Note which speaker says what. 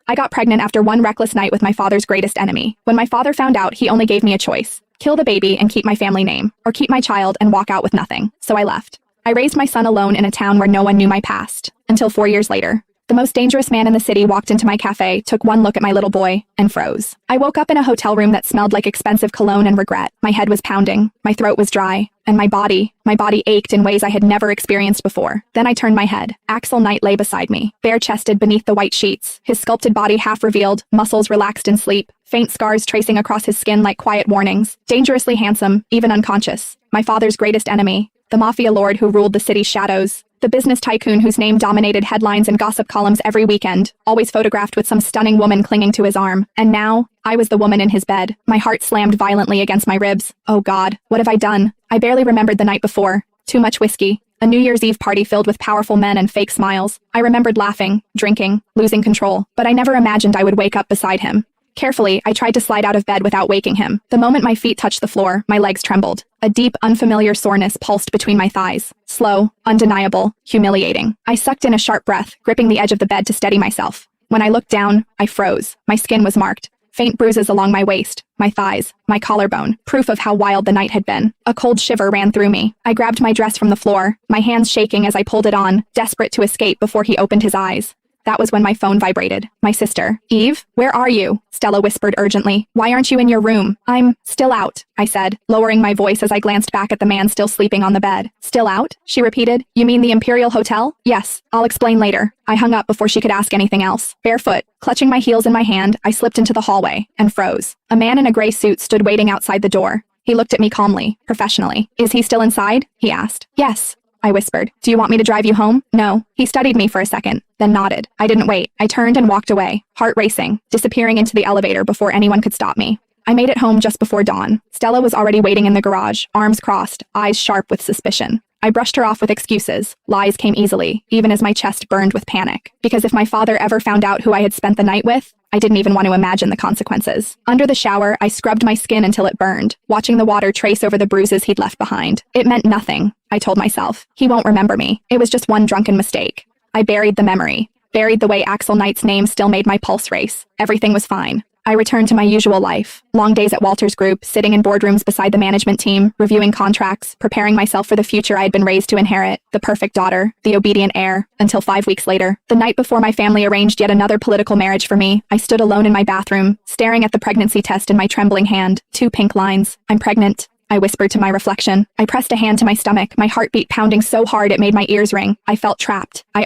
Speaker 1: I got pregnant after one reckless night with my father's greatest enemy. When my father found out, he only gave me a choice. Kill the baby and keep my family name, or keep my child and walk out with nothing. So I left. I raised my son alone in a town where no one knew my past. Until 4 years later. The most dangerous man in the city walked into my cafe, took one look at my little boy, and froze. I woke up in a hotel room that smelled like expensive cologne and regret. My head was pounding, my throat was dry, and my body ached in ways I had never experienced before. Then I turned my head. Axel Knight lay beside me, bare-chested beneath the white sheets, his sculpted body half revealed, muscles relaxed in sleep, faint scars tracing across his skin like quiet warnings. Dangerously handsome, even unconscious. My father's greatest enemy. The mafia lord who ruled the city's shadows. The business tycoon whose name dominated headlines and gossip columns every weekend, always photographed with some stunning woman clinging to his arm. And now, I was the woman in his bed. My heart slammed violently against my ribs. Oh God, what have I done? I barely remembered the night before. Too much whiskey. A New Year's Eve party filled with powerful men and fake smiles. I remembered laughing, drinking, losing control. But I never imagined I would wake up beside him. Carefully, I tried to slide out of bed without waking him. The moment my feet touched the floor, my legs trembled. A deep, unfamiliar soreness pulsed between my thighs. Slow, undeniable, humiliating. I sucked in a sharp breath, gripping the edge of the bed to steady myself. When I looked down, I froze. My skin was marked. Faint bruises along my waist, my thighs, my collarbone, proof of how wild the night had been. A cold shiver ran through me. I grabbed my dress from the floor, my hands shaking as I pulled it on, desperate to escape before he opened his eyes. That was when my phone vibrated. My sister. Eve, where are you? Stella whispered urgently. Why aren't you in your room? I'm still out, I said, lowering my voice as I glanced back at the man still sleeping on the bed. Still out? She repeated. You mean the Imperial Hotel? Yes, I'll explain later. I hung up before she could ask anything else. Barefoot, clutching my heels in my hand, I slipped into the hallway and froze. A man in a gray suit stood waiting outside the door. He looked at me calmly, professionally. Is he still inside? He asked. Yes, I whispered. Do you want me to drive you home? No. He studied me for a second, then nodded. I didn't wait. I turned and walked away, heart racing, disappearing into the elevator before anyone could stop me. I made it home just before dawn. Stella was already waiting in the garage, arms crossed, eyes sharp with suspicion. I brushed her off with excuses. Lies came easily, even as my chest burned with panic. Because if my father ever found out who I had spent the night with, I didn't even want to imagine the consequences. Under the shower, I scrubbed my skin until it burned, watching the water trace over the bruises he'd left behind. It meant nothing, I told myself. He won't remember me. It was just one drunken mistake. I buried the memory. Buried the way Axel Knight's name still made my pulse race. Everything was fine. I returned to my usual life. Long days at Walter's Group, sitting in boardrooms beside the management team, reviewing contracts, preparing myself for the future I had been raised to inherit, the perfect daughter, the obedient heir, until 5 weeks later. The night before my family arranged yet another political marriage for me, I stood alone in my bathroom, staring at the pregnancy test in my trembling hand. 2 pink lines. I'm pregnant, I whispered to my reflection. I pressed a hand to my stomach, my heartbeat pounding so hard it made my ears ring. I felt trapped. I